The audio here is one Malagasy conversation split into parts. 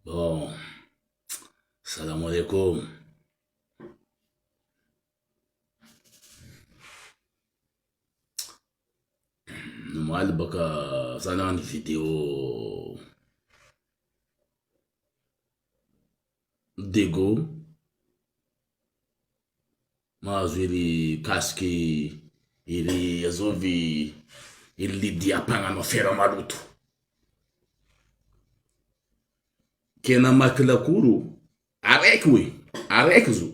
Bon, salam alaikum. Normal baka sana ni video dego mazo ili kaski ili azovi ili lidia panga no fera maluto. Kena makila kuru areki we areki zu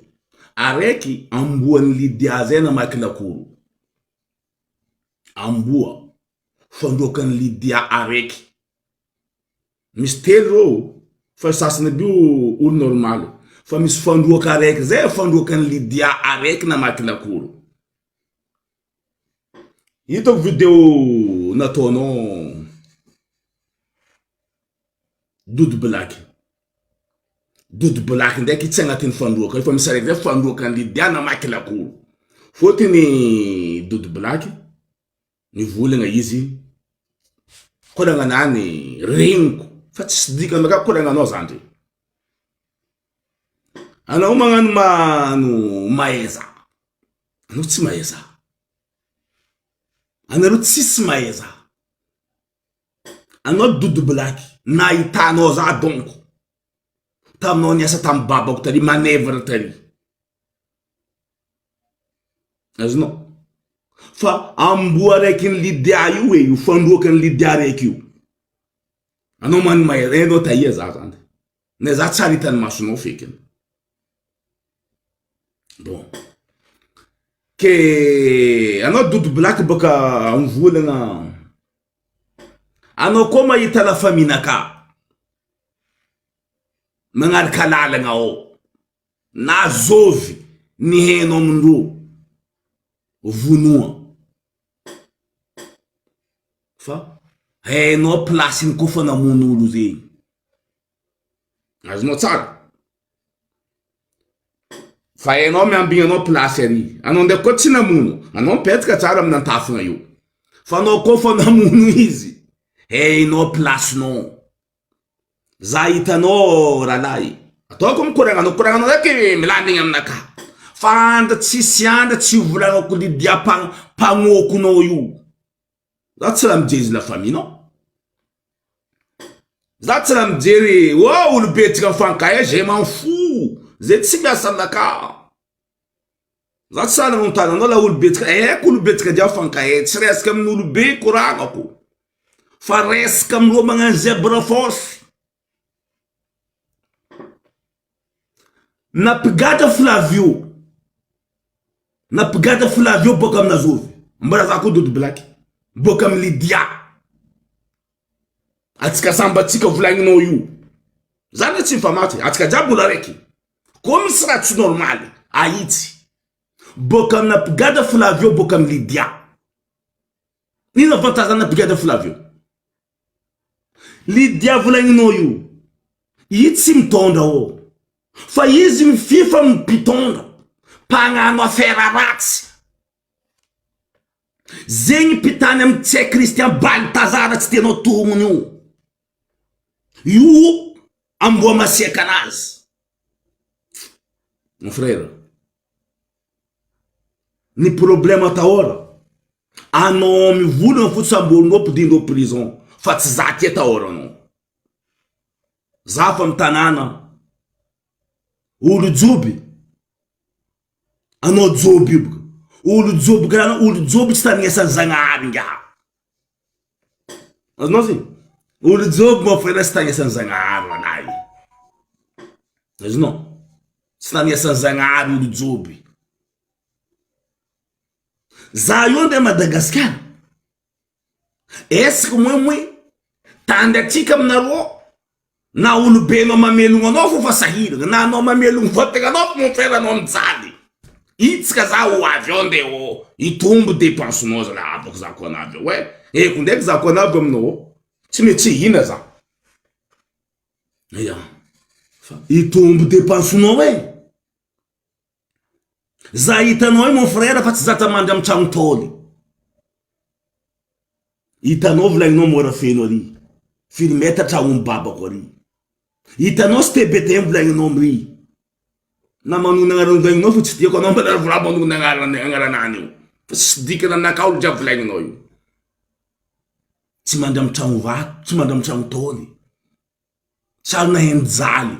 areki ambua lidia zena makila kuru ambua fondokan lidia areki mistero fa sasna biu ul normal fa mis fondoka areki ze fondokan lidia areki na makila kuru ito video na tono Dudu Black ndeki tsenga tin fondoka fa misare ve fondokan lidia na makila kuru fotini Dudu Black ni vule nga yizi koda nga nani ringu fatisdika maka koda nga nozande ana umanganu manu maeza nutsi maeza ana rutsis maeza ana Dudu Black na itano za donko tam non yasa tam baba kutari manevra tari azno fa ambua rekin lidia yu we yu fandu kan lidia rekiu ano man mai reno ta yeza zande ne za charitan masuno fiken bon ke ano Dudu Black baka mvula na ano koma yitala famina ka mangar kalala ngao na zovi ni heno mndu vunua fa no place in kufa na munulu zi azno tsara fa no me ambinga no place ri anonde kotsina munu anon petka tsara mna tafunga yu fa no kufa na munu hizi no place no zaita no ralai atoko mkuranga no leke milandinga mnaka fanda tsisianda tsivulanga kulidia pangoku no yu that's what I'm jezi la famille no that's what I'm jeri wow ulbeti kan fanka je m'en fous zetsibia sandaka that's what I'm tana no la ulbeti ulbeti kan dia fanka tsres kam ulbe kuranga ko fares kam lo manga zebra force na pigada Flavio bokam na zovi mbara za ko Dudu Black bokam lidia atika samba tika vulangi no yu zana tsinfamati atika jabula reki komisra tu normal aiti bokam na pigada Flavio bokam lidia ni na vantaza na pigada Flavio lidia vulangi no yu yitsi mtonda o fa yizi mfifa mpitonda panga no afera rats zengi pitane mtse Christian Baltazar tsteno tumunyu yu ambwa masiekanaz mon frère ni problema ta hora ano mi vulu futsambo no pudindo prison fatzake ta hora no zafa mtanana ulu dzubi ano dzubi ulu dzubi stani essa zangaringa mas não assim ulu dzubi mo foi stani essa zangaringa nai mas não stani essa zangaringa ulu dzubi zayo de Madagascar esse como é tanda tika mnaro na ulu beno mamelu ngono fa sahira na no mamelu ngotega no mo fera no mtsali itska za o avion de o itumbu de pensionosa na apo za konavyo we kunde za konavyo mno timeti hina za ya itumbu de pensiono we za itano mon frère fa tsata manda mchamtoli itano vla no mora fenori filmeta ta baba kori Hitanao sy TBT volagninao amry. Na manona agnaran'vagninao fa tsy tiako anao mba volavolavo manona agnaranany io. Fa tsy dikana nakaolo jiaby volagninao io. Tsy mandram tragno vato, tsy mandram tragno tôly. Tsary na henjaly.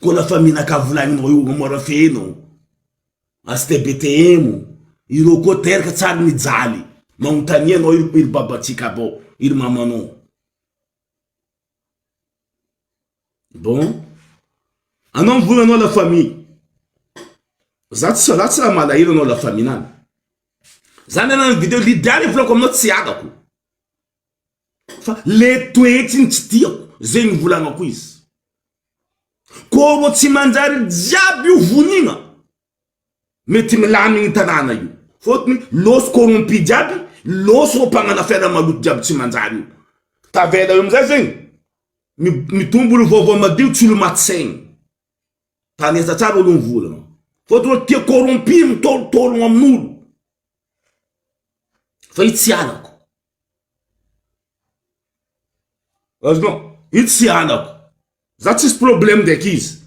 Ko lafa minaka volagninao io mora feno. As TBTM, ireo koa teraka tsary mijaly. Magnontania anao iro babatsika bao, iro mamanao. Bon, anao mivola anao la famille. Za tsy raha malahelo anao la famille nany. Zany anao video lidiary volako aminao tsy adako. Fa le toetsiny tsy tiako, zegny volagnako izy. Ko ro tsy manjary jiaby io vonina. Mety milamigny tanàna io. Fotony loso corrompi jiaby, loso mpagnana affaire maloto jiaby tsy manjary io. Tavela io amizay zegny. Mitombo olo vaovao madio tsy olo maty saigny. Tanesa tsara olo mivolagna. Fotony tia corrompi mitolotologno amin'olo. Fa io tsy anako. Azonao, io tsy anako. Za tsisy problème ndraiky izy.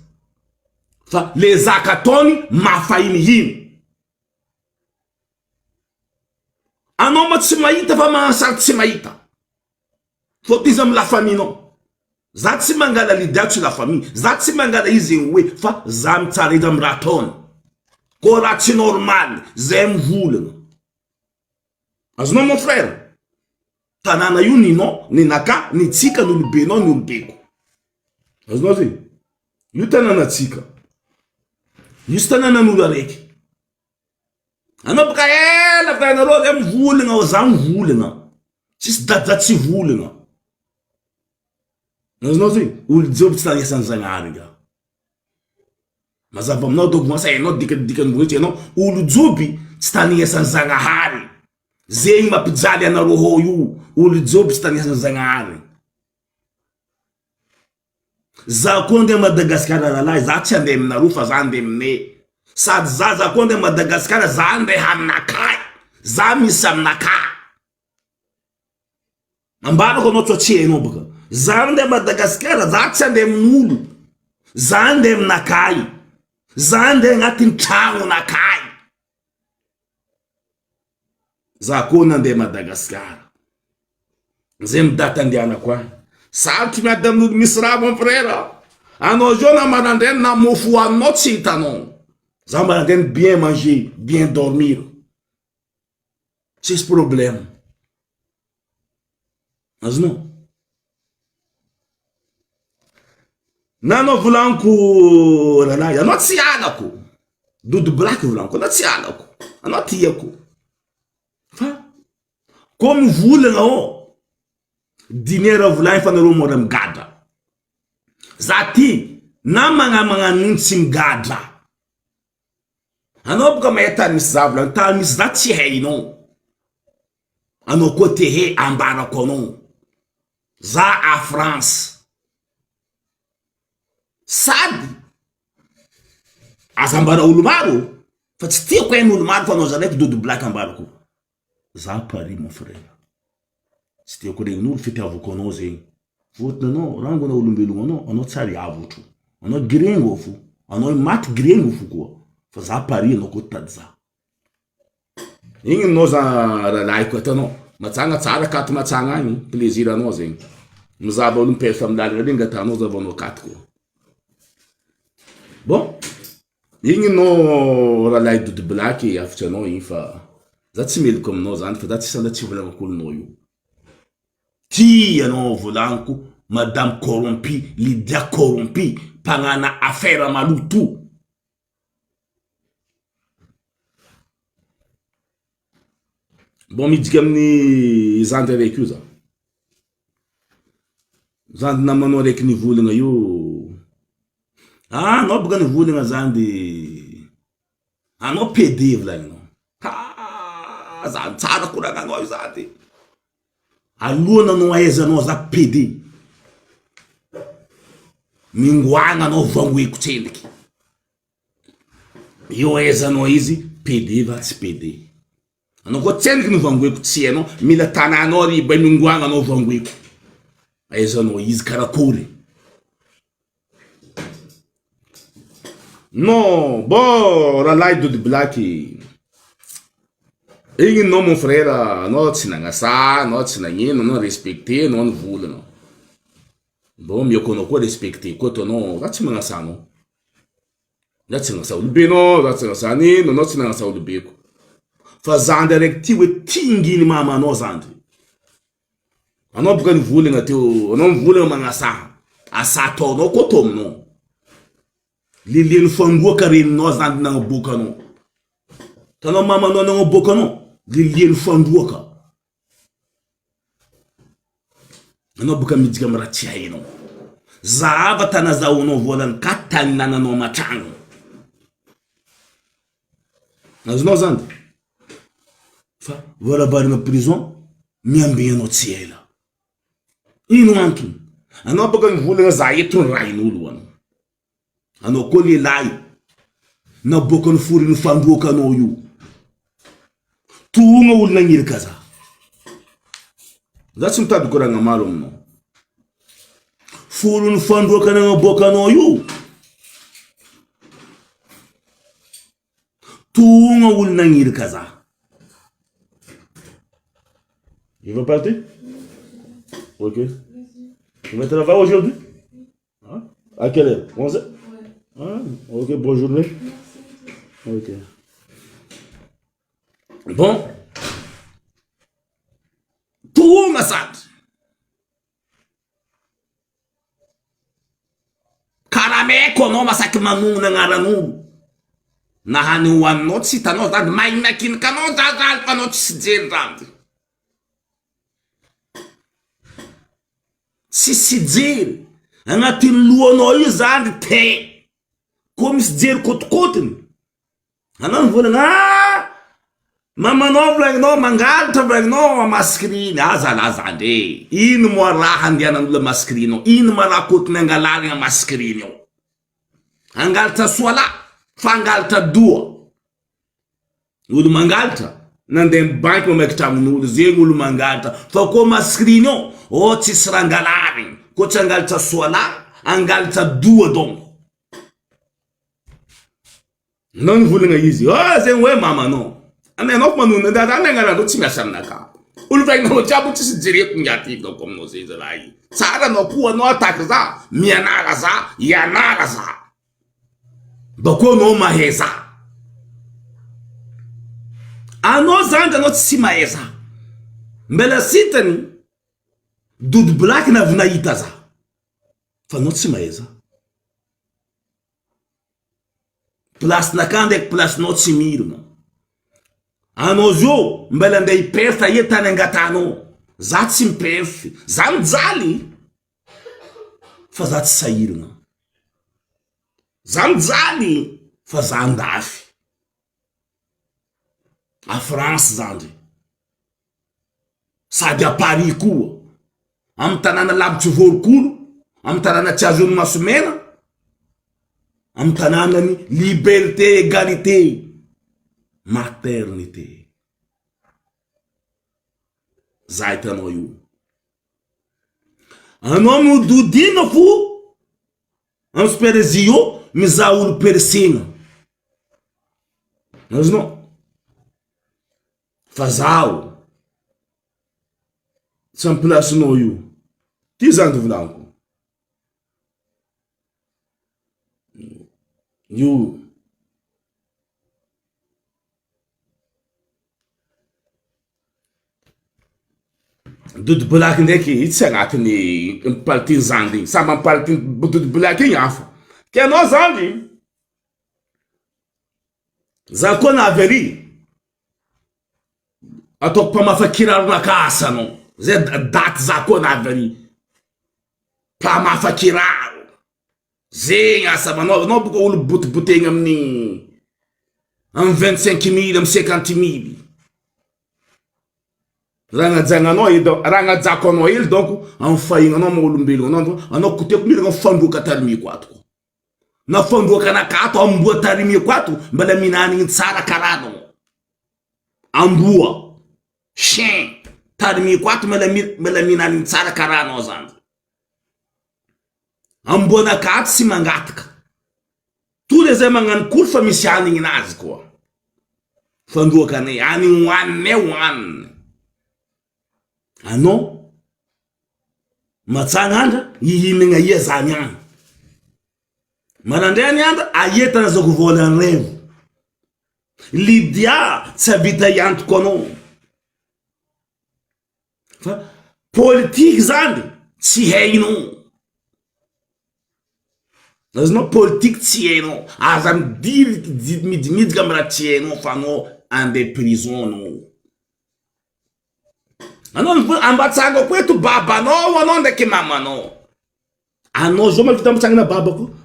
Fa le zaka ataony mafahinihiny. Anao ma tsy mahita fa mahansary tsy mahita. Fotony izy amy la famille-nao. Za tsy mangala lidiatsy la famille. Za tsy mangala izy hoe fa za mitsara izy amy raha ataony. Ko raha tsy normal, zay mivolagna. Azonao mon frère? Tanàna io ninao, ninaka, nitsika, n'olobenao, n'olobeko. Azonao zay? Io tanàna tsika. Io sy tanàna n'olo araiky. Anao baka ela vitanareo zay mivolagna o za mivolagna. Tsisy dada tsy volagna. Azonao zay? Olo joby tsy tanesan'ny Zagnahary nga. Mazava aminao donc masa enao dikany vohitsy enao olo joby tsy tanesan'ny Zagnahary. Zegny mampijaly anareo ho io. Olo joby tsy tanesan'ny Zagnahary. Za koa andeha Madagasikara lalahy, za tsy andeha aminareo fa za andeha aminay. Sady za koa andeha Madagasikara, za andeha aminakay. Za misy aminakay. Ambarako anao tsy hainao baka. Za andeha Madagasikara, za tsy andeha amin'olo. Za andeha aminakay. Za andeha agnatin'ny tragno nakay. Za koa nandeha Madagasikara. Zay midata andehanako any. Sarotry miady amin'olo misy raha mon frère. Anao zao na marandrainy na mofo hoaninao tsy hitanao. Za marandrainy bien manger, bien dormir. Tsisy problème. Azonao? Na anao volaniko ralahy, anao tsy alako. Dodo black volaniko, anao tsy alako. Anao tiako. Fa, ko mivolagna o. Dinera volagny fa nareo mora migadra. Za ty, na magnan'igny tsy migadra. Anao boka mahay tany misy za volagny, tany misy za tsy hainao. Anao koa te he ambarako anao. Za a France. Sady aza ambara olo maro. Fa tsy tiako hain'olo maro fa anao zaraiky dodo black ambarako. Za Paris mon frère. Tsy tiako regnin'olo fitiavako anao zegny. Fotony anao, rango anao olombelogno anao tsary avotro. Anao grengo fo. Anao maty grengo fo koa. Fa za Paris anao koa tady za. Igny anao za ralahy koa atanao. Matsagna tsara kato matsagna agny. Plaisir anao zegny. Mizaba olo mipefa amin'ny lalagna regny atanao zavanao kato koa. Bon, igny anao ralahy dodo black afatra anao igny fa za tsy meloko aminao zany fa za tsy sanda tsy volagnako olonao io. Ty anao volagniko madame corrompi, Lydia corrompi, mpagnana affaire maloto. Bon, midika amin'ny zandy araiky io za. Zandy namanao araiky nivolagna io. Ah, anao boka nivolagna zandy. Anao PD volagninao. Ah, zandy tsara koragna anao io zandy. Alohana anao aizanao za PD. Mingoagna anao vangoeko tsendiky. Io aizanao izy PD va tsy PD. Anao koa tsendiky no vangoeko tsy hainao, mila tananao riba mingoagna anao vangoeko. Aizanao izy karakory. Non, bon, la light de black. Et non, mon frère, non, tu n'as ça, non, tu n'as rien, non, respecté, non, voulez, non. Bon, mieux qu'on a quoi respecter, quoi, non, là, tu m'as ça, non. Là, tu n'as ça, le bénon, là, tu n'as ça, non, non, tu n'as ça, le béco. Fazan direct, we tingi ni mama, no, zandi. Anon, pourquoi nous voulons, non, voulons, mangasa, à sa tour, non, kotom, non. Lilian fango kare no zand na boka no. Tano mama no na boka no. Lilian fango ka. No boka midiga maratia ino. Zaava tana za uno volan katan na no machango. Mas no zand. Fa voilà bar na prison miambi no tiela. Ino antu. Ano boka mvule za yetu rainulu wano. Ano koli lai na bokon furin fandu kano yu tu nga wul na ngir kaza zatsim tad ko nga malum no furin fandu kana bokano yu tu nga wul na ngir kaza. Il va partir? Ok. Tu vas travailler aujourd'hui? Hein? À quelle heure? 11h? Ah, ok, bonne journée. Ok. Bon. Tout masad. Karame kono masak manu na ngaranu. Nahani wanot si tanot ad may nakin kanot ad panot si jirand. Si jir. Angatin luono izand te. Como se dizer kotin. Anan vou na mama no mangal to no maskrina azalazade. In mora handianan le maskrino. In mara kot nangalanga maskrino. Angalta swala, fangalta duo. Ulu mangalta. Nandem bank mo mektam no zengulu mangalta. Fako maskrino o tisrangalari. Kochangalta swala, angalta duo donc. Non voulons easy. Oh, c'est ouais mama non. Ane nok manu na da na ngala do timya sanaka. Ulfai no chabu tisi direct ngati do kom no se zalai. Sara no kuwa no attack za, miana za, yana za. Bako no maheza. Ano zanga no tisi maheza. Mbela sitani dud black na vna itaza. Fa no tisi maheza. Place na kandek place not simirma. Anozo mbelende iperta yetane ngatano. Zat simperfi. Zamdzali. Fazat sairna. Zamdzali. Fazandafi. A France zandi. Sadi a Paris kuwa. Am tanana labtu vorkulu. Am tanana tchazun masumena. Am tananani liberté, égalité, maternité. Zaitano yu. Un homme do dino fu. Un sperezio mizaul persina. Mas não. Fazal. São place no yu. Tizando blanco. You dud black ndeki itsenga tini paltin zandi sama paltin dud black yafa ke no zandi zakona veri atok pa mafakira na kasa no ze dat zakona veri pa mafakira zinha sama no buko ul butengam ni en 25 000 en 50 000 ranga dzanga no ido ranga dzako no il donc en fainga no mo lumbelo no ano kutek mi nga fandu katar mi kwatu na fandu kana kato ambo tari mi kwatu mbala minani tsara karano ambua shen tari mi kwatu mbala minani tsara karano zanza ambona kat simangatka tous ya zay magnano kory fa misy anigny nazy koa fandoakane anigny hoanine hoanine anao matsagna ihinagna ia zany agny marandrany andra aetana zako volan'ny revo Lydia tsy avita iantoko anao fa politique zany tsy hainao azonao politique tsy hainao aza midimidika amy raha tsy hainao fa anao ande prison anao ambatsanga ko eto babanao anao ndraiky mamanao anao zao mavita ambatsangana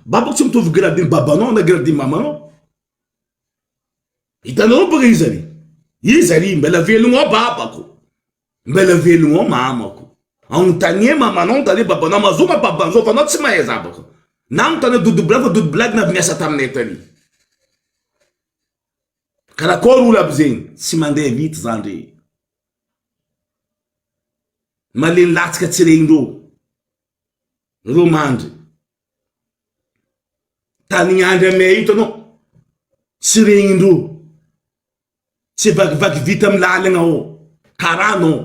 babako tsy mitovy gradiny babanao na gradiny mamanao hitanao baka izy ary mbela velogno ao babako mbela velogno ao mamako anontanie mamanao tanie babanao mazoma babanao fa anao tsy mahay zabako na anontanie dodo blague na miasa taminay tany karakory olo aby zegny tsy mandeha vity zany maleny latsika tsy regny ro mandry tanigny andry ame ito anao tsy regnindro tsy vakivaky vita amy lalagna ao karanao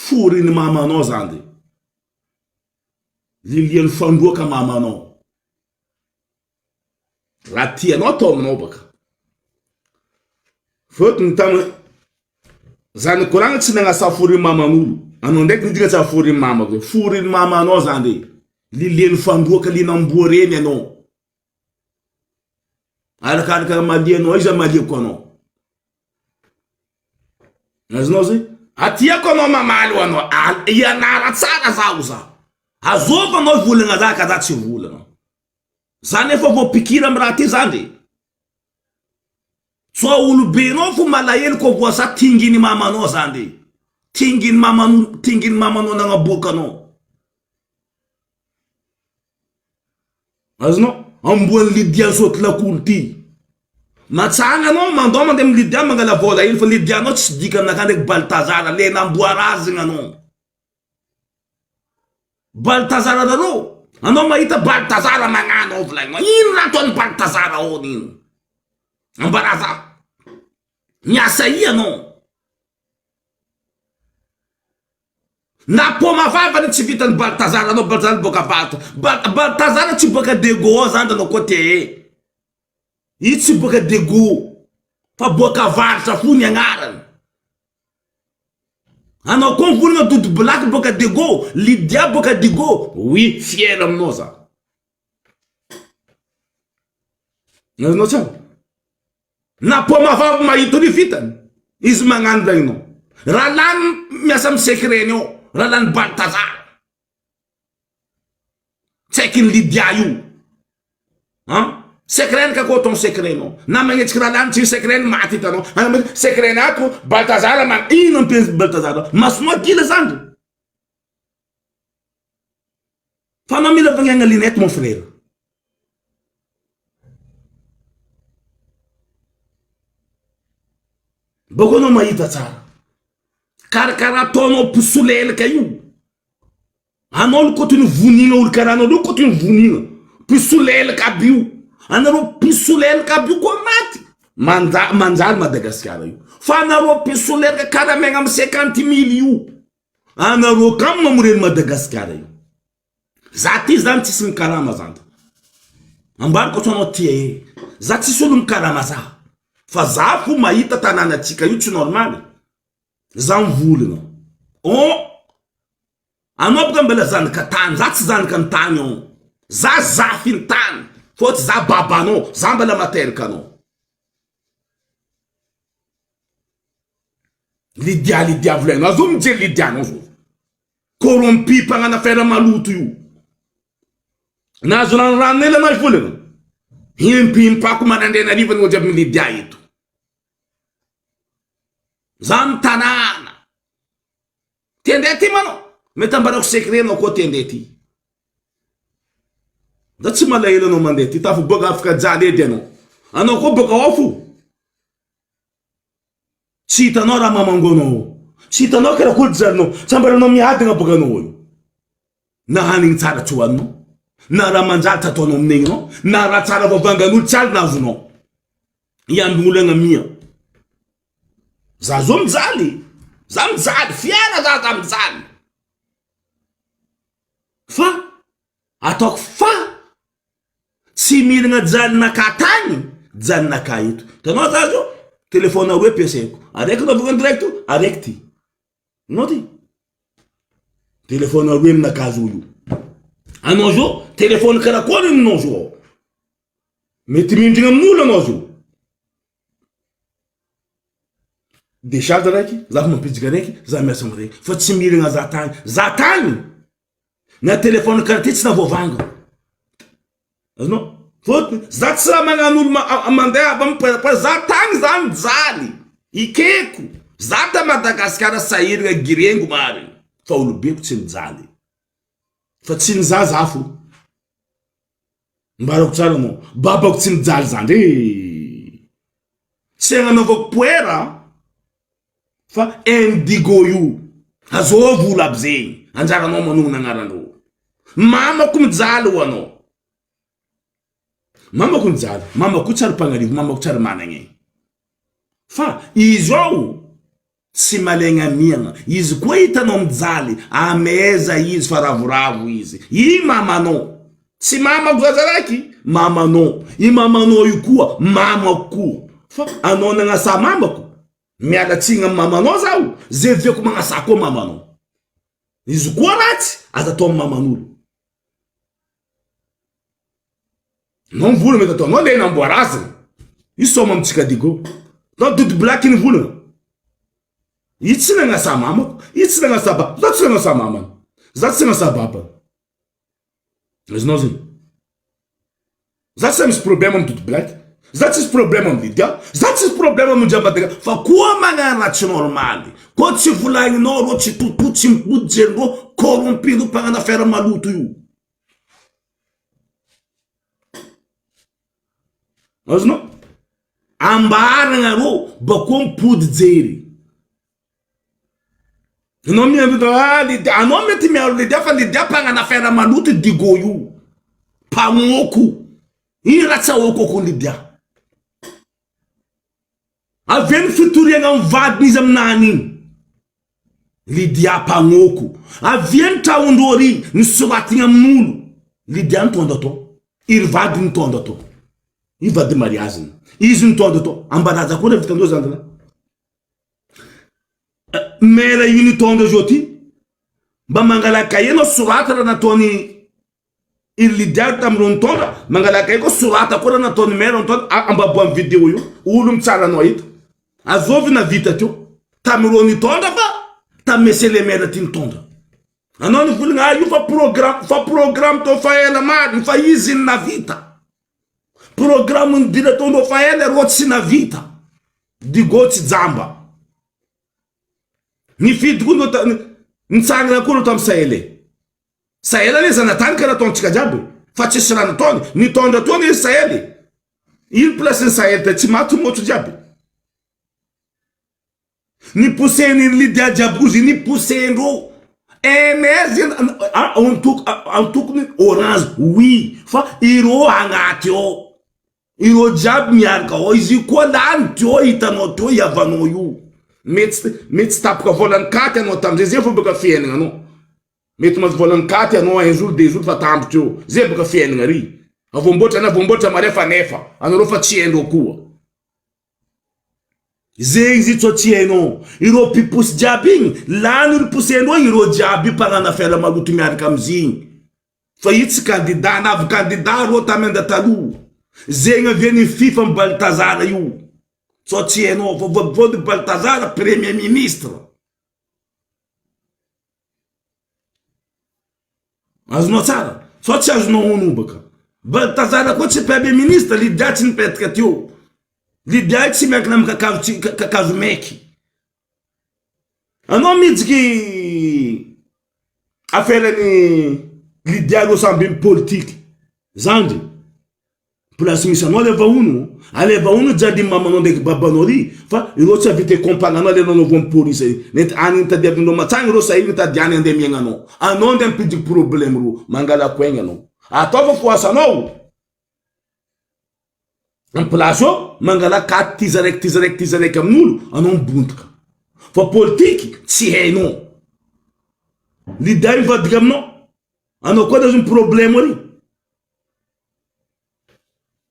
foriny mamanao zany lilian'ny fandoaka mamanao raha tianao atao aminao baka fotony tamy zany koragna tsy nagnasa foriny maman'olo anao ndraiky nidika tsy foriny mamako foriny mamanao zany lilian'ny fandoaka linamboa reny anao arakaraka malianao izy maliako anao azonao zay atiako anao mamaly anao ianara tsara zaho za azova anao volagna za ka za tsy volagna zany efa voapikira amy raha ty zany tsoa olobenao fo malahelo ko voasa tinginy mamanao zany tinginy mamanao nagnaboakanao azonao amboan'ny Lydia soty lakolo ty matsanga anao mandao mandeha amy Lydia mangala vola iny fa Lydia anao tsy dika aminaka ndraiky Baltazara le namboarazigna anao Baltazara rarô anao mahita Baltazara magnano ao volagny ino raha ataony Baltazara ao nino ambaraza miasa i anao na poma vavany tsy vitany Baltazara anao Baltazara boka Baltazara tsy boka Dego zany anao koa te i tsy boka Dego fa boka varitra fo ny agnarany anao koa volagna dodo black boka Dego Lydia boka Dego oui fier aminao za azonao tsara na poma vava mahito ny vitany izy magnano regninao raha lany miasa amy secreny ao raha lany Baltazara tsy haikiny Lydia io secreny ka koa ton secrenao na magnetsiky raha lany tsy secreny maty hitanao secreny ato Baltazara ino ampiasy Baltazara masonao kila zandry fa anao mila vagnagna linety mon frère boko anao mahita tsara karakara ataonao pisolelaka io anao lo kotony vonina olo karaha anao lo kotony vonina pisolelaka aby io anareo pisolelaka aby io koa maty manjary Madagasikara io fa anareo pisolelaka karaha megna amy 50 000 io anareo kamo mamoreny Madagasikara io za ty zany tsisy mikarama zany ambariko anao ty za tsisy olo mikarama za fa za fo mahita tanànatsika io tsy normal za mivolagna anao boka mbela zanaka tany za tsy zanaka ny tany ao za zafy ny tany fôty za babanao za mbela materaka anao Lydia volagna azo mijery Lydia anao zo corrompi mpagnana fera maloto io nazo ranoranonela anao volagna impimpako manandrena rivany ojiaby my Lydia eto za mitanàna tiandeha ty manao mety ambarako secret anao koa tiandeha ty da tsy malahelo anao mandeha ty tafo boka afaka jaly edy anao koa boka ao fo tsy hitanao raha mamangonao tsy hitanao karakôry jalinao tsy ambaranao miadagna boka anao io na hanigny tsara tsy hoaninao na raha manjary tataonao amin'igny anao na raha tsara vavangan'olo tsy aly nazonao iambigny olo agnamia za zo mijaly fiara za mijaly fa ataoko fa tsy miragna jalinaka tagny jalinaka eto tanao za zo telefone aroe piasaiko araiky naovagna direct araiky ty no ty telefone aroe aminakazo io anao zo telefone karakôry aminao zo mety mindrigna amin'olo anao zo décharge raiky za mampijika raiky za miasa am'raiky fa tsy miragna za tagny na telefone karaha ty tsy navovanga azonao fôtony za tsy raha magnano olo mandeha pa za tagny za mijaly ikeko za ta Madagasikara sahiragna girengo mary fa olobeko tsy mijaly fa tsy niza fo mbarako tsara anao babako tsy mijaly zandre tsy agnanaovako poera fa indigo io azova olo aby zegny anjaranao manogna agnaranao mamako mijaly ho anao mamako mijaly mamako tsara mpagnarivo mamako tsara managna fa izy ao tsy malegna miagna izy koa hitanao mijaly ameza izy fa ravoravo izy i mamanao tsy mamako zaza raiky mamanao i mamanao io koa mamako koa fa anao nagnasa mamako mialatsigna amin'ny mamanao zao zay viako magnasa koa mamanao izy koa ratsy aza atao amin'ny maman'olo non vola mety atao anao lena amboarazina izy soma amitsika digo tao dody blaky ny volana i tsy nagnasa mamako i tsy nagnasa baba za tsy nagnasa mamana za tsy nagnasa baba azonao zany za tsy misy problème amin'ny dody blaky za tsy misy problème amin'ny Lydia za tsy misy problème amin'ny Njambadega fa koa magnana tsy normaly koa tsy volagninao ro tsy toto tsy mipodijerinao corrompinao mpagnana affaire maloto io azonao ambaragna ro bakoa mipody jery anao miavita Lydia anao mety miaro Lydia fa Lydia mpagnana affaire maloto digo io mpamoko i ratsaoko ko Lydia aveny fitoriagna mivadiny izy aminany igny Lydia mpagnoko aveny traondrory nisoratigna amin'olo Lydia nitonda atao iry vady nitonda atao i vady mariazina izy nitonda atao ambaraza koa vitandreo zandana mera io nitonda zao ty mba mangalaka enao sorata raha nataony iry Lydia tamiro nitonda mangalaka eko sorata koa raha nataony mera nitonda ambaboa amin'ny vidéo io olo mitsara anao hita azovy na vita teo tamiro nitonda fa tamesele mera ty nitonda anao ny volagna io fa programme to fa ela mari fa izy na vita programme ny direton fa ela ro tsy na vita digo tsy jamba ni fidy koa nitsangana koa tam Sahele le zanatany karaha ataontsika jiaby fa tsisy raha nataony nitondra toana izy Sahele il place ny Sahele ta tsy maty motro jiaby ni pousseny Lydia jiaby kozy ni poussendro énergie antokony orange oui fa iro agnaty ao iro jiaby miaraka ao izy koa lany teo hitanao teo iavanao io mety tapaka volany katy anao tamizay zay fo baka fiainana anao mety mazy volany katy anao un jour deux jours fa tambotry eo zay baka fiainana ry avomboatra marefa nefa anareo fa tsy hainao koa zay izy tso tsy hainao iro piposy jiaby igny lany olo posendro iro jiaby mpagnana affaire maloto miaraka amizigny fa io tsy candidat navy candidat ro tamenda taloha zegny aviany FIFA amin'ny Baltazara io tso tsy hainao vody Baltazara premier ministre azonao tsara so tsy azonao ono baka Baltazara koa tsy premier ministre Lydia tsy nipetraka teo Lydia tsy miankina amin'ny kakazo maiky anao mijiky affaire ni Lydia ro samby politique zandry place misy anao le vahono ale vahono jadi mamanao ndraiky babanao ry fa iro tsy avite compagnanao le nanao vomy police nety any tadiavinao matsagny ro sahiny tadiany andeha miagnanao anao ndeha mipidiky problème ro mangala ko egny anao ataova foasanao en place ao mangala 4 tiza raiky amin'olo anao mibontoka fa politiky tsy hainao leader mivadika aminao anao koa dazo problème ary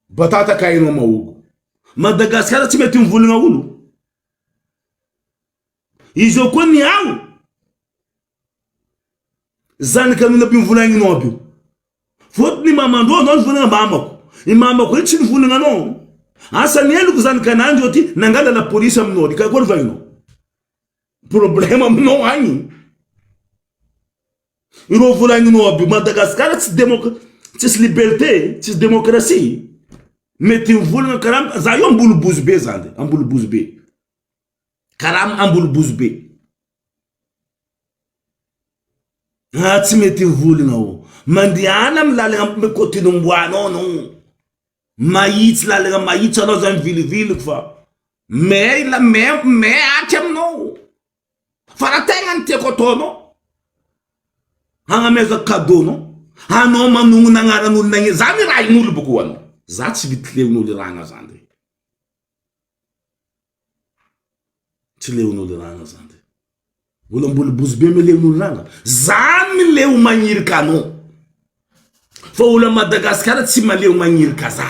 batata ka hainao mahogo Madagasikara tsy mety mivolagna olo izy koa ny ao zanaka amin'olo aby mivolagninao aby fotony mamandro anao mivolagna mamako i mamako io tsy mivolagna anao asa ny eloko zanaka ananjy io ty nangala la police aminao di kakory vainao problème aminao agny iro volagninao aby Madagasikara tsisy liberté tsisy démocratie mety mivolagna karaha za io ambolobozy be zany ambolobozy be karaha ambolobozy be tsy mety mivolagna o mandiana amin'ny lalagna côté-nomboanao no mahitsy lalagna mahitsy anao zany viliviliko fa mais aty aminao fa raha tegna ny tiako ataonao hagnamezaka cadeau anao manonona agnaran'olo nagny za mirahin'olo boko anao za tsy vity leon'olo ragna zany tsy leon'olo ragna zany olo ambolobozy be mileon'olo ragna za mileo magnirika anao fa olo Madagasikara tsy maleo magnirika za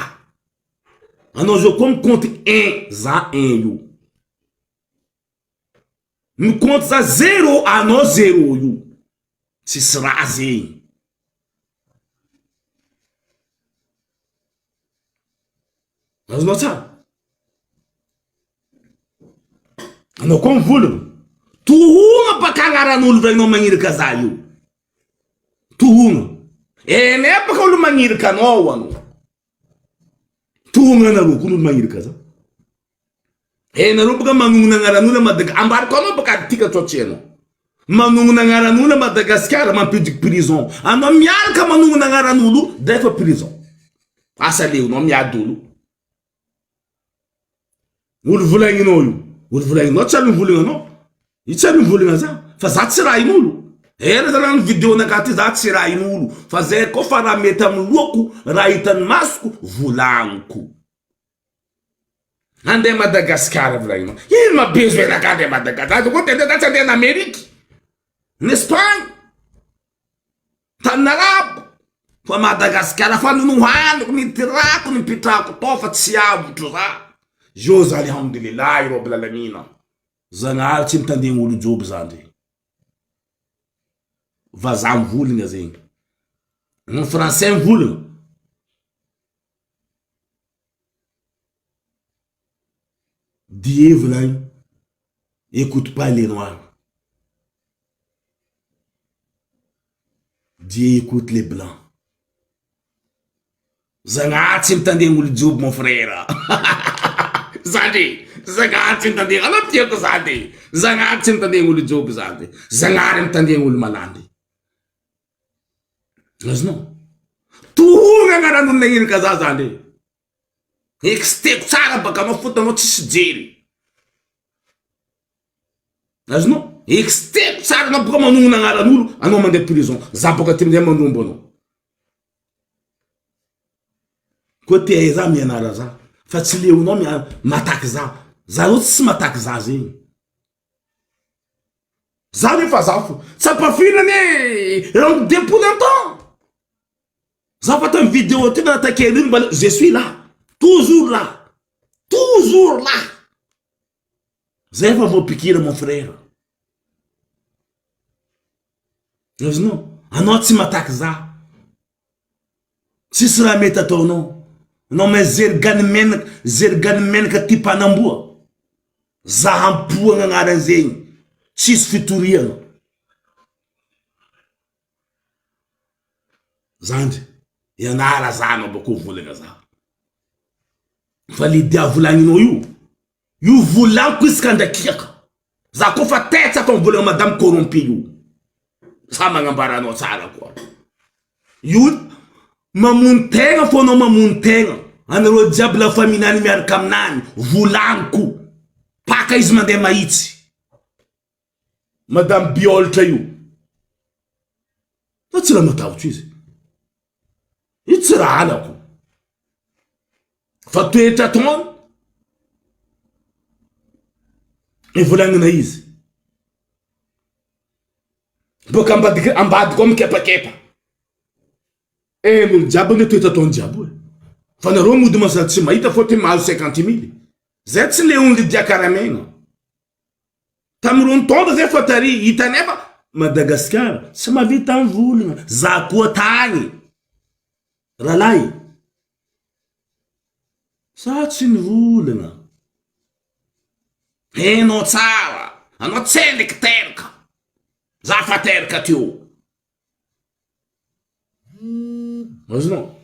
anao zao koa miconte 1 za 1 io miconte za 0 anao 0 io tsisy raha zegny azonao tsara anao koa mivolagna tohogna baka agnaran'olo vainao magnirika za io tohogna ene baka olo magnirika anao anao tohogna anareo koa olo magnirika za nareo baka manonona agnaran'olo Madagasikara ambariko anao baka tika tsotsianao manonona agnaran'olo Madagasikara mampidiky prison anao miaraka manonona agnaran'olo defa prison asa leonao miady olo volagninao io olo volagninao tsy ary mivolagna anao io tsy ary mivolagna za fa za tsy rahin'olo era zany ny vidéo nakaty za tsy rahin'olo fa zay koa fa raha mety amin'ny loako raha hitany masoko volagniko andeha Madagasikara volagninao ino mabezo enaka andeha Madagasikara koa tende tsy andeha n'Amérique n'Espagne tany narabo fa Madagasikara fa nonohaniko nitirako nipitrako tao fa tsy avotro za jo zany alhamdulillah rabbil alamina zagnahary tsy mitandegny olo joby zany vazaha mivolagna zegny ny français mivolagna Dieu volagny écoute pas les noirs Dieu écoute les blancs zagnahary tsy mitandegny olo joby mon frère zany zagnahary tsy mitandegny anao tiako zany zagnahary tsy mitandegny olo joby zany zagnahary mitandegny olo malandy azonao tohogna agnaran'olo nagnirika za zany eksteko tsara baka anao fota anao tsisy jery azonao eksteko tsara anao boka manonona agnaran'olo anao mandeha prison za boka ty minday manombo anao koa tia za mianara za fa tsy leonao mataky za io tsy mataky za zegny za nefa za fo tsapafinany depuis longtemps za fa tamy vidéo ty natakeliny mbala je suis là toujours là zay fa vopikira mon frère azonao anao tsy mataky za tsisy raha mety ataonao anao ma zerigany menaka ty mpanamboa za hampoagna agnaran zegny tsisy fitoriagna zandry ianara za anao bako volagna za fa lidia volagninao io volagniko isaka andrakiaka za koa fa tetsaka mivolagna madame corrompi io sa magnambaranao tsara koa io mamono tegna fô anao mamono tegna anareo jiaby la faminany miaraka aminany volagniko paka izy mandeha mahitsy madame biolatra io fa tsy raha matavotro izy tsy raha alako fa toetra taony volagnina izy boka ambadiko mikepakepa n'olo jiaby nge toetra taony jiaby fa nareo mody masala tsy mahita fô te mahazo 50 000 zay tsy le only diakaramegna tamirony tonda zay fa tary hitanefa Madagasikara tsy mavita volagna za koa tagny ralahy sa tsy nivolagna henao tsara anao tsendiky teraka za fa teraka teo azonao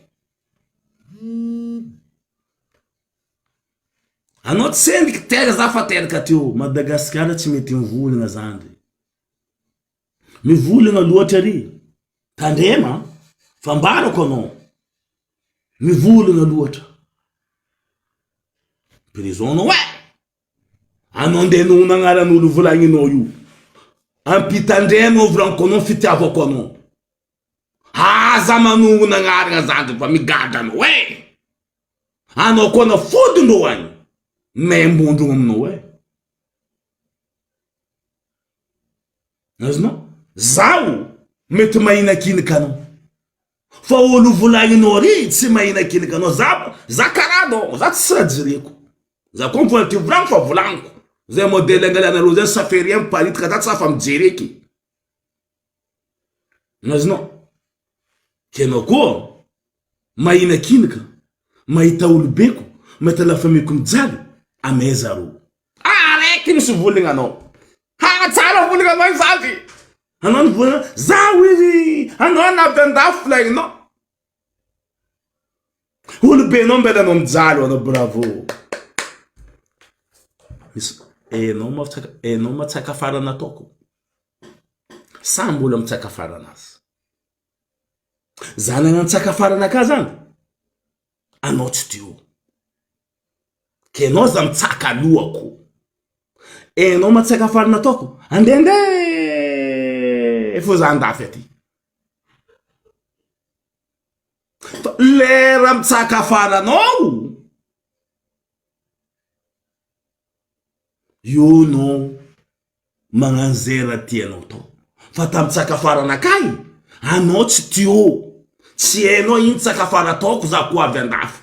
anao tsendiky teraka za fa teraka teo Madagasikara tsy mety mivolagna zandry mivolagna loatra ry tandrema fambarako anao mivolagna loatra prison anao anao ndeha noho nagnaran'olo volagninao io ampitandrema ovranko anao fitiavako anao aza manoho nagnarana zandry fa migadra anao anao koa na fodindreo agny membondrogno aminao azonao zaho mety mahinakinika anao fa olo volagninao ry tsy mahinakinika anao za karanao za tsy rajireko za koa mivola ty volagno fa volagniko zay modele angalianareo zay saferia miparitika za tsy afa mijereky azonao kenao koa mahinakinika mahita olobeko mahita lafamiko mijaly ameza ro araiky misy volagna anao tsara volagna anao izavy anao nivolagna zaho izy anao navy andafy volagninao olobenao mbela anao mijaly anao bravo enao matsaka afara nataoko sa mbola mitsaka afara anazy za nagnantsaka afara anaka zany anao tsy teo kenao za mitsaka alohako enao matsaka afara nataoko andende fô za andafy aty lera mitsaka afara anao io no magnano zay raha tianao tao fa tamitsaka afara anakay anao tsy teo tsy hainao ino tsaka afara ataoko za koa avy andafy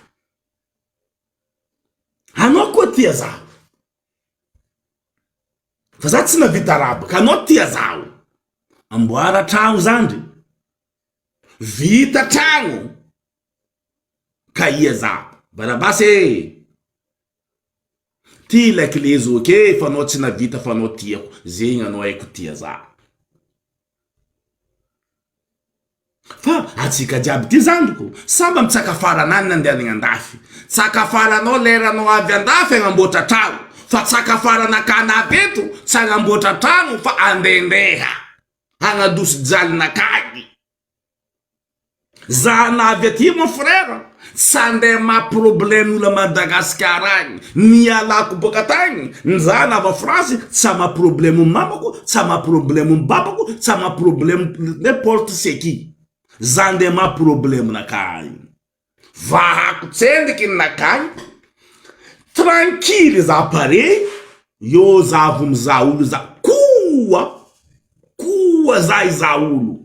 anao koa tia zaho fa za tsy navita rabaka anao tia zaho amboara tragno zandry vita tragno ka ia zaho barabasy ty lakile zoke fa anao tsy navita fa anao tiako zegny anao haiko tia zaho fa atsika jiaby ty zandriko samba mitsaka afara anany nandeha andafy tsaka afara anao lera anao avy andafy agnamboatra tragno fa tsaka afara anakana eto tsy agnamboatra tragno fa andendeha agnadosy jaly nakany za navy aty mon frère tsy andeha maproblème olo Madagasikara agny nialako boka tagny za nava France tsy maproblème mamako tsy maproblème babako tsy maproblème n'importe c'est qui za ndeha maproblème nakany vahako tsendiky nakany tranquille za pare yo za vo miza olo za koa za iza olo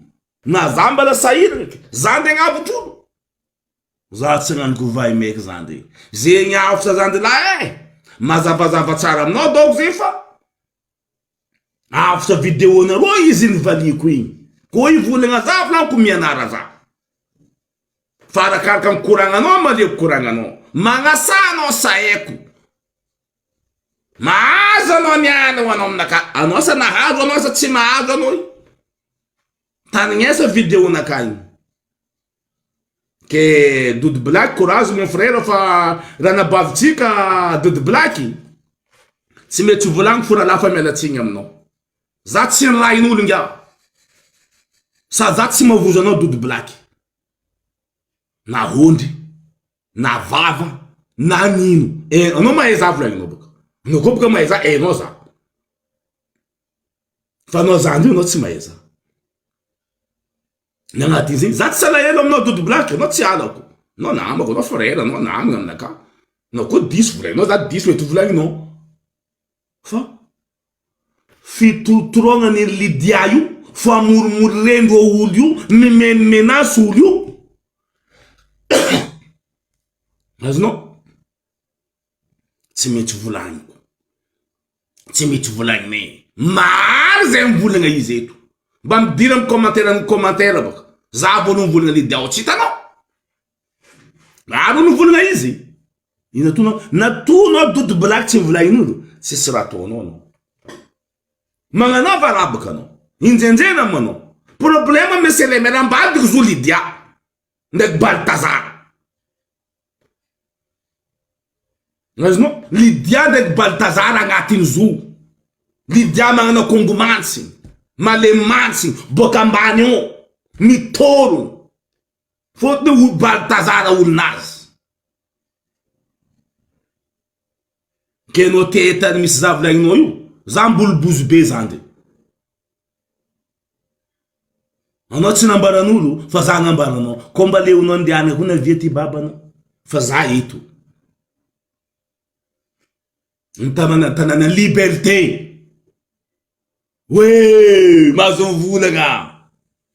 na za mbala sahiraniky za ndeha gnavotolo za tsy naniko vai meky zandry zegny avotsa zandry la mazavazava tsara aminao doko zay fa avotsa vidéo nareo izy nivaliko igny ko ivolagna za volaniko mianara za fa arakaraka mikoragnanao maleko koragnanao magnasanao saeko mahazo anao niany ho anao aminaka anao sa nahazo anao sa tsy mahazo anao tanignesa vidéo nakany ke Doudou Black courage mon frère fa raha nabavitsika Doudou Black tsy mety volagno fo raha lafa mialatsigny aminao za tsy nirahin'olo ngia sa za tsy mavozo anao Doudou Black na hondry na vava na nino anao mahay za volagninao boka anao koa boka mahay za anao za fa anao zandry anao tsy mahay za Nagnatin'izay za tsy alahelo aminao dodo black anao tsy alako anao namako anao frère anao namagna aminaka anao koa diso volaninao za diso mety volagninao fa fitotorognany Lydia io famoromory rendo olo io menace olo io azonao tsy mety volagniko tsy mety volagninay maro zay mivolagna izy eto mba midira amin'ny commentaire baka za vao nivolagna Lydia ao tsy hitanao maro nivolagna izy natonao dodo black tsy volagnin'olo tsisy raha ataonao anao magnanova raha baka anao injenjena manao problema misy lemerambadiko zo Lydia ndraiky Baltazar azonao Lydia ndraiky Baltazar agnatiny zo Lydia magnana kongomantsy malemantsy boka ambany ao mitoro fotony Baltazar olonazy kenao tetany misy za volagninao io za mbolobozo be zany anao tsy nambaran'olo fa za nambaranao ko mba leonao andehanako ho navia ty babanao fa za eto tanàna liberté we mazo volagna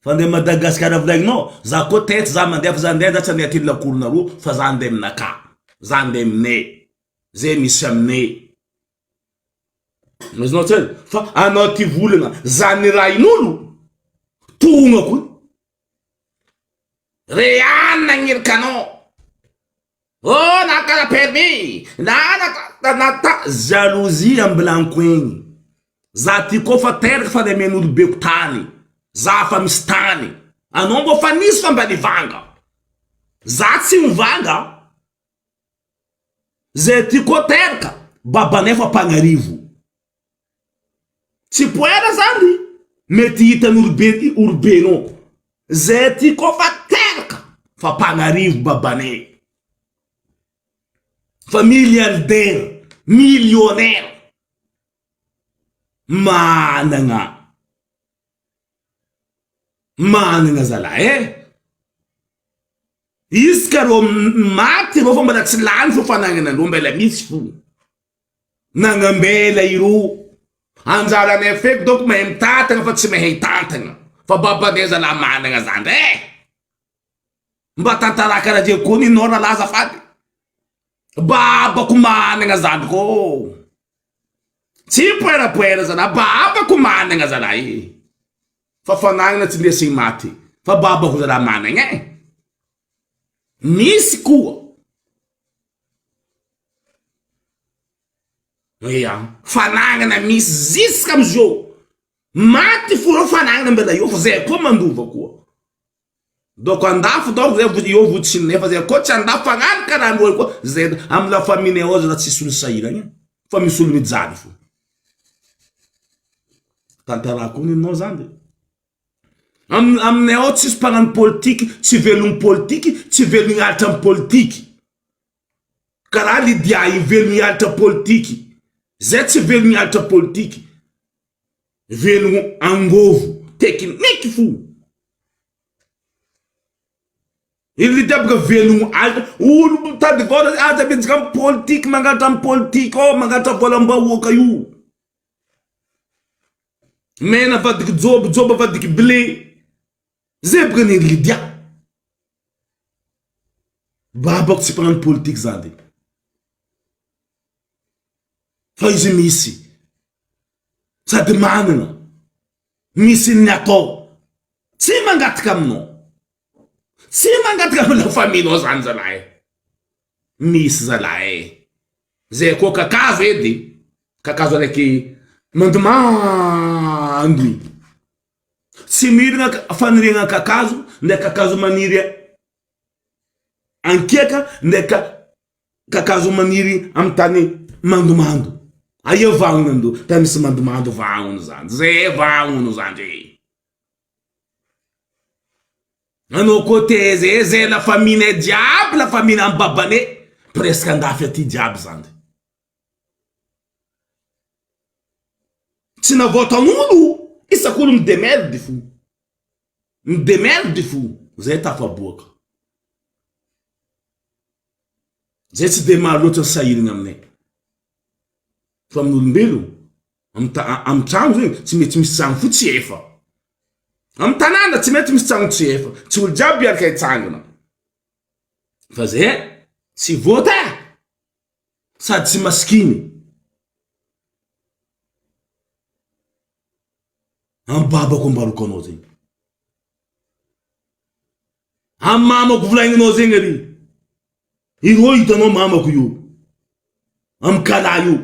fa andeha Madagasikara volagninao za koa tety za mandeha fa za andeha za tsy andeha ty lakorona roa fa za andeha aminaka za andeha aminay zay misy aminay azonao tsara fa anao ty volagna za nirain'olo togna koa reanina agnierikanao nakara permis nata jalousie ambilanko egny za ty koa fa teraka fa lemen'olo beko tany za fa misy tany anao mbo fa nisy fa mba nivanga za tsy mivanga zay ty koa teraka babanay fa mpagnarivo tsy poera zany mety hitan'olobenao zay ty koa fa teraka fa mpagnarivo babanay fa milliardaire millionnaire managna zalahy izy ka ro maty ro fa mbala tsy lany fo fanagnanandro mbela misy fo nagnambela iro anjaranay feko donc mahay mitantagna fa tsy mahay tantagna fa babanay zalahy managna zany mba tantaraka raha je koa ninao nalaza fady babako managna zany ko tsy poerapoera zalahy babako managna zalahy fa fanagnana tsy lesiny maty fa babako zalahy managna misy koa fanagnana misy ziska amizao maty foro fanagnana mbela io fa zay koa mandova koa donc andafo donc zay io votsinay fa zay koa tsy andafo fagnano karaha koa zay amy la famille ao zala tsisy olo sahiragna fa misy olo mijany fo tantarako ninao zany aminay ao tsisy mpagnano politiky tsy velogny politiky tsy velogny alatra amy politiky karaha Lydia velogny alatra politiky zay tsy velogny alatra politiky velogny angovo tekniky fo Lydia boka velogny alatra olo tady vola aza betsaka amy politiky mangatra amy politiky mangatra volam-bahoaka io mena vadiky jobo vadiky blé zay boka ny Lydia babako tsy mpagnano politiky zany fa izy misy sady manana misy ny atao tsy mangataka aminao tsy mangataka amina familynao zany zalahy misy zalahy zay koa kakazo edy kakazo araiky mandomando tsy miragna faniriagna kakazo ndraiky kakazo maniry ankeka ndraiky kakazo maniry amy tany mandomando aia vagnonando ta misy mandomando vagnono zany zay vagnono zany anao kote zay la famille diable la famille amy babane presque andafy aty diable zany tsy navotan'olo isak'olo midemerde fo Ndemerde fou. Zay tafaboaka. Zay tsy de maro loatra sahiragna aminay. Fa amin'olombelo, am trano zegny tsy mety misy trano fo tsy efa. Am tanàna tsy mety misy trano tsy efa. Tsy olo jiaby miaraka hitsangana. Fa zay tsy vota sady tsy maskiny. Am babako ambaroko anao zegny. Am mamako volagninao zegny ary. Iro hitanao mamako io. Am kala io.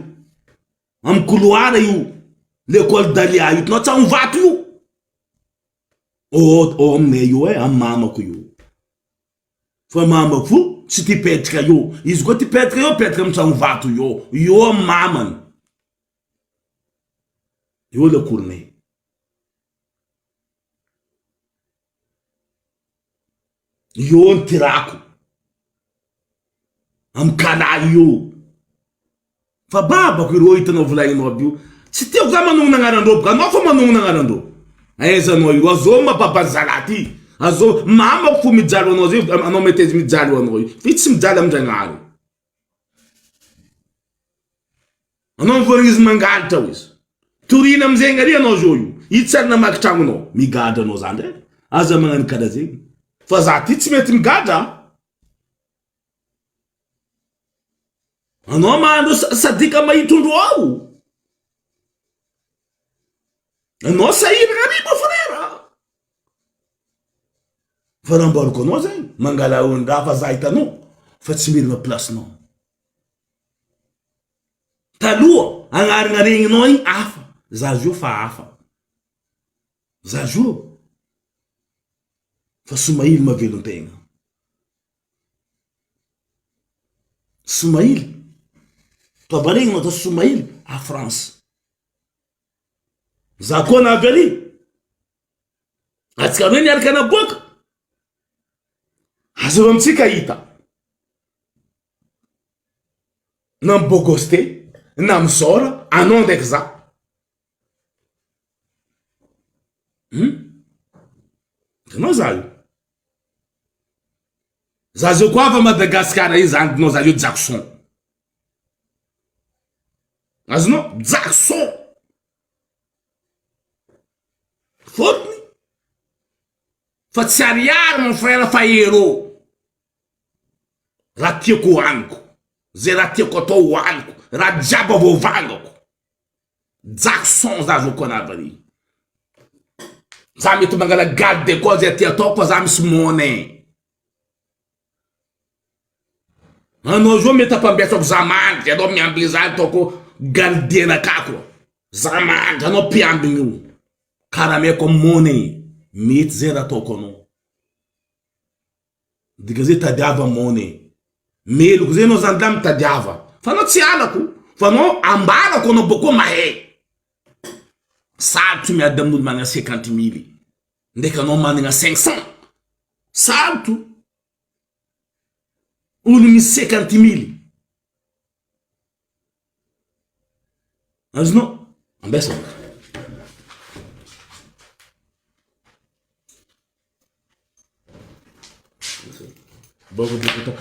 Am couloir io. L'école Dalia io. Hitanao tragno vato io. O aminay io am mamako io. Fa mamako fo tsy ty petraka io. Izy koa ty petraka io, petraka am tragno vato io. Io am mamany. Io le korinay. Io ny tirako. Am kala io. Fa babako iro hitanao volagninao aby io. Tsy tiako za manongna agnarandreo. Anao fa manongna agnarandreo. Aizanao io. Azo mapapazala ty. Azo mamako fo mijalo anao zay. Anao mety izy mijalo anao io. Fi tsy mijalo amdragnary. Anao mivorigny izy mangalitra izy. Torina amizegny ary anao zo io. Itsary namaky tragnonao. Migadra anao zany ndray. Aza magnano kara zegny. Fa za ty tsy mety migadra. Anao mahandro sadika mahitondro ao. Anao sahiragna ary mo frère. Fa nambaroko anao zegny. Mangala ondraha fa za hitanao. Fa tsy mirina placenao. Taloha agnarina regninao igny hafa. Za zo fa hafa. Za zo. Fa Soumaïl mavelon-tegna. Soumaïl. Toa regny natao Soumaïl à France. Za koa navy ary. Atsika hoe niaraka naboaka. Azo amitsika hita. Na Bogoste, na Mzora, anao ndraiky za. Anao za io. Za zo koa fa Madagascar io zany dinao za io Jackson. Azonao Jackson. Fotony. Fa tsy ariary mon frère fa héros. Raha tiako hoaniko. Zay raha tiako atao hoaniko. Raha jiaby vovangako. Jackson za zo koa navary. Za mety mangala garde de corps zay ty atao fa za misy monnaie. Anao zo mety apambiatrako za mandry. Anao miambiny za ataoko gardien akako. Za mandry anao mpiambiny io. Karameko monnaie. Mety zay raha ataoko anao. Dika zay tadiava monnaie. Meloko zay anao zany la mitadiava. Fa anao tsy alako. Fa anao ambarako anao boko mahay. Sarotro miady amin'olo manana 50 000. Ndeka anao manana 500. Sarotro. Olo misy 50 000. Azonao? Ambesa.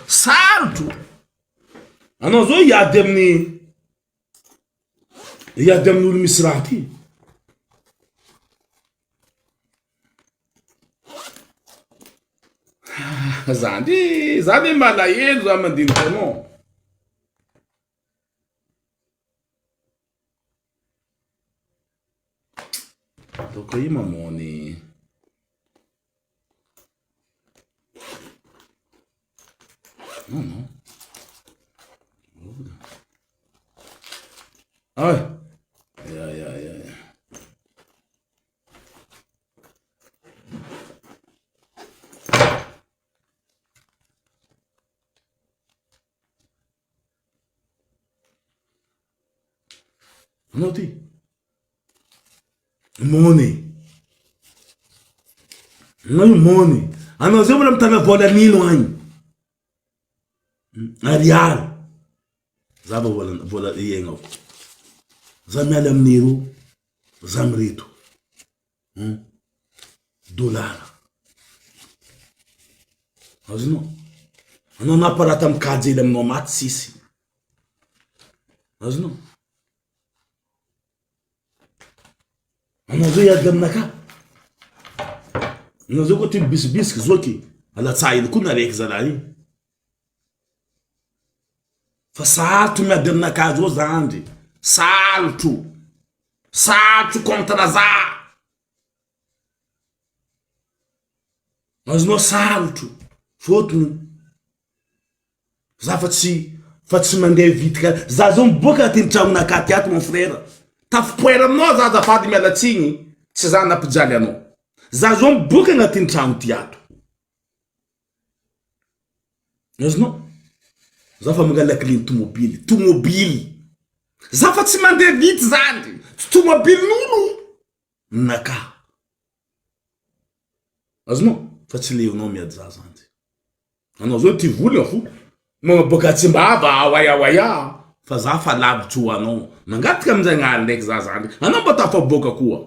Sarotro. Anao zo iady amin'ny. Iady amin'olo misy raha ty. Zany, zany malahelo za mandinika anao. Toko io mamony. Non. Ah. Ja. Noti. Money. No money. Ano zio mula mtana vola nilo anyi. Arial. Zaba vola yengo. Zamiala mniro. Zamrito. Dollar. azonao anao naparata mikajely aminao maty sisy azonao anao zao iady aminaka anao zao koa ty bisibisiky zoky alatsahily koa naraiky zalahy fa salotro miady aminaka zao zandry salotro contre za azonao salotro fotony za fa tsy mandeha vitika za zao miboaka ty tragnonaka ty ato mon frère tafipoera aminao za azafady mialatsigny tsy za nampijaly anao za zao miboaka agnaty tragno ty ato azonao za fa mangala clé tomobily za fa tsy mandeha vity zany tomobily n'olo naka azonao fa tsy leonao miady za zany anao zao ty voly fo magnaboaka tsimbava waya fa za fa lavitry ho anao mangataka am'Zagnahary ndraiky za zany anao mba tafaboaka koa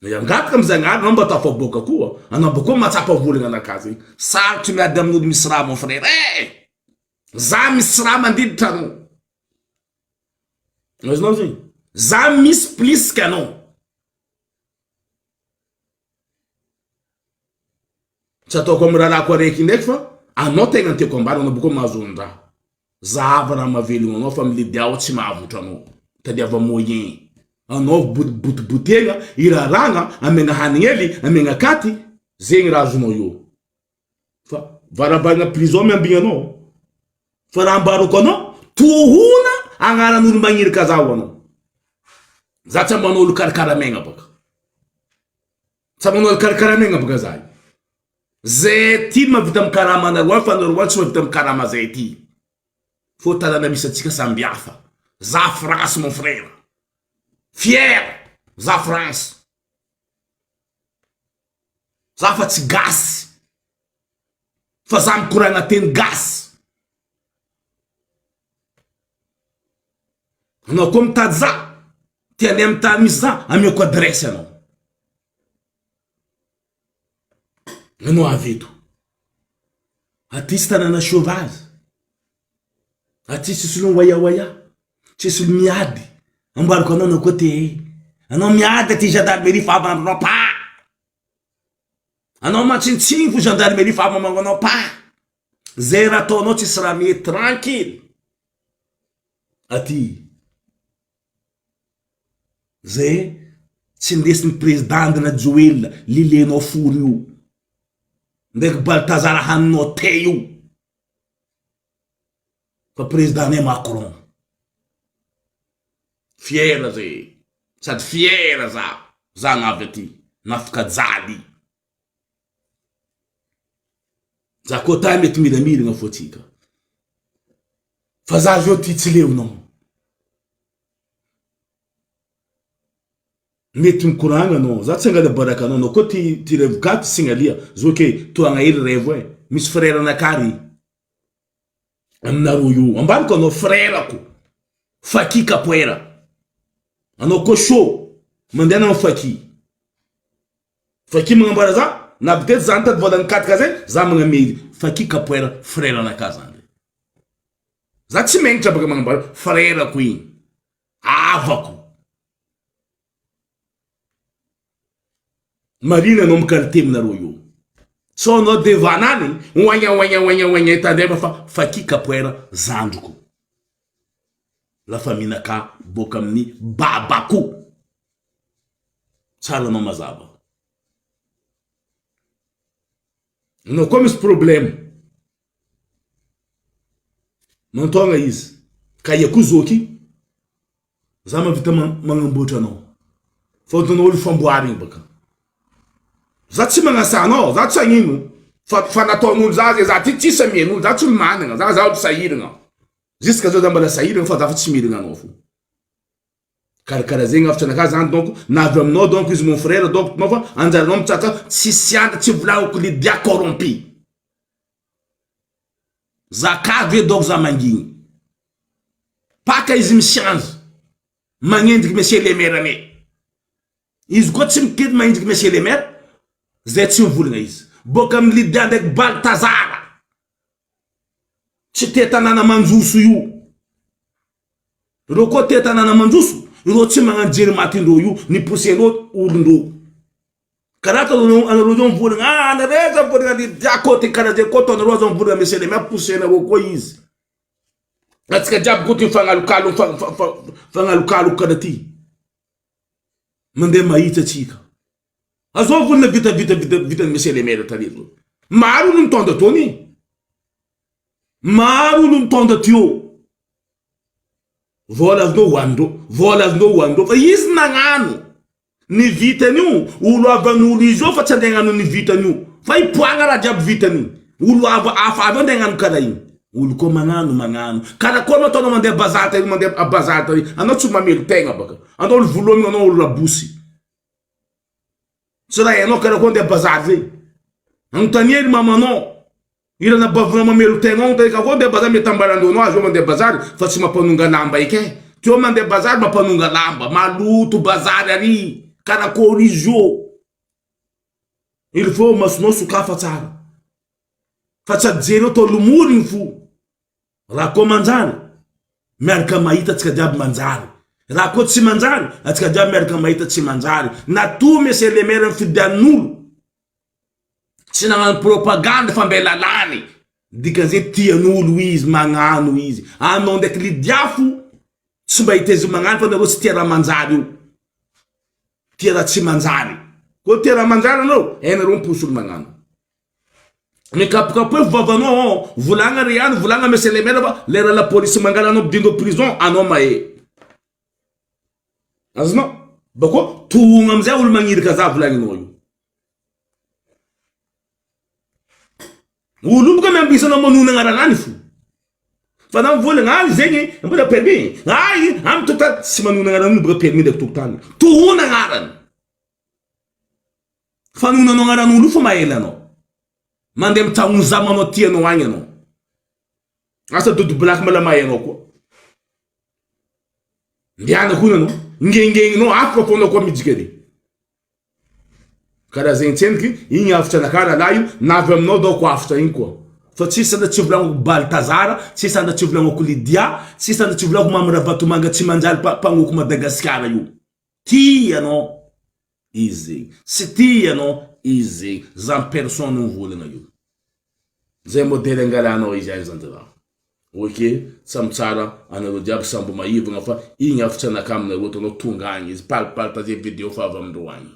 angataka am'Zagnahary anao mba tafaboaka koa anao mba koa matsapa volagna anakazy sarotry miady amin'olo misy raha mon frère za misy raha mandiditra anao azonao zay za misy plus kanao tsy ataoko amy rahako araiky ndraiky fa anao tegna antiako ambara anao boka mahazondraha zahava raha mavelogno anao fa miledy ao tsy mahavotra anao tadiava moyen anao botibotegna iraragna amegna hanigny ely amegna katy zegny raha azonao io fa varavaragna prison miambigna anao fa raha ambarako anao tohona agnaran'olo magnirika zaho anao za tsy manolo karakaramegna baka tsy manolo karakaramegna baka zay zay ty mavita amkarama naroa fa naroa tsy mavita amkarama zay ty fô tanana misy atsika samby hafa za France mon frère fier za France za fa tsy gasy fa za mikoragna teny gasy anao koa mitady za ty ane amy tany misy za amiako adresy anao aveto aty sy tanana sauvage aty tsisy olo waya tsisy olo miady ambarako anao koa te anao miady aty gendarmerie fa avy pa anao matsinitsiny fo gendarmerie fa avy manganao pa zay raha ataonao tsisy raha mety tranquille aty zay tsy ndesin'ny présidentna Joel lilenao fory io ndraiky Baltazar haninao te io fa président ne Macron fiera zay sady fiera za gnavy aty nafaka jaly za koa ta mety miramiragna fo atsika fa za zao ty tsy leonao mety mikoragna anao za tsy angala baraka anao koa ty revokaty signalia zo ke toagna hely revo misy frère anakary aminareo io ambariko anao frère ko Faki Capoeira anao koa show mandeha nao Faki magnambara za na peut-être zany tady volagny 4 zay za magname Faki Capoeira frère anaka zany za tsy menitra baka magnambara frère ko igny avako marina anao mikarité aminareo io so anao devanany wanya itandrema fa Faki Capoeira zandroko la famille naka boka amin'ny babako tsara anao mazava anao koa misy problème mantonga izy ka ia koa zoky za mavita magnamboatra anao fa otanao olo famboary igny baka za tsy magnasa anao za tsy agnino fa nataon'olo za ty tsisy amien'olo za tsy olo managna za olo sahiragna jusqu'à zao za mbala sahiragna fa za fa tsy miragna anao fo karakara zegny avitra anaka zany donc navy aminao donc izy mon frère donc nao fa anjaranao mitsaka tsy sianda tsy volagoko le dia corrompi za kavy donc za mangigny paka izy michange magnendiky monsieur le maire ane izy koa tsy mikety magnendiky monsieur le maire zay tsy mivolagna izy boka amin'ny lidia ndraiky Baltazara tsy te tanàna manjoso io ro ko te tanàna manjoso ro tsy magnanjery matindro io ni pousserô olondro karata ro zon volagna na reza volagna di diako te karaje ko ton ro zon volagna mesele me poussena ro ko izy atsika jiaby ko ty fangalokalo karati mande mahita tsika azo volagna vita mesele me tarizo maro no tonda tony maro no tonda tio vola no wando fa izy nagnano ni vitan'io olo avan'olo izy fa tsy andegnano ni vitan'io fa ipoagna raha jiaby vitany olo afa avy andegnano kara igny olo ko magnano karakory mataonao mandeha bazata io mandeha a bazata io anao tsy mamelo tegna baka anao olo volomigny anao olo rabosy tsy raha hainao karakory andeha bazata zay anontaniely mamanao irana bavona mamelo tegna on ka ko de bazar mety ambarandono azo mandeha bazar fa tsy mampanonga lamba ike tio mandeha bazar mampanonga lamba maluto bazar ari karakory izy io il faut masonao sokafa tsara fa tsy ajery to lomorigny fo raha ko manjary miaraka mahita tsika jiaby manjary raha ko tsy manjary atsika jiaby miaraka mahita tsy manjary na to mese le mera fidian'olo tsy nagnano propagande fa mbelalany dikan'izay tian'olo izy magnano izy anao ndraiky lidiafo tsy mba hitezy magnano fa nareo tsy tia raha manjary io tia raha tsy manjary ko tia raha manjary anao nareo miposy olo magnano mikapokapoe vavanao volagna riano volagna mese le mera fa lera la police mangala anao bidindo prison anao mahe azonao bako togna amizay olo magnirika za volagninao io olo boka miambisanao manona agnaranany fo fa na mivolagna ay zegny mbola permis ay am tokotany tsy manona agnaranany boka permis ndraiky tokotany tohona agnarany fanonanao agnaran'olo fa mahela anao mandeha mitagno za manao tianao agny anao asa dodo blaky mala mahay anao koa ndiana koa anao ngengegninao afaka fonao koa mijika ry karaha zegny tseniky igny afitra nakara la io navy aminao daoko afitra igny koa fa tsisy sanda tsy volagnako Baltazara tsisy sanda tsy volagnako Lydia tsisy sanda tsy volagnako Mamra Vatomanga tsy manjary mpagnoko Madagasikara io tianao izy sy tianao izy za personne mivolagna io zay modèle angalanao izy ay zandra ok samy tsara anareo jiaby sambo maivagna fa igny afitra nakaminareo tanao tonga agny izy partage video fa avy amindreo agny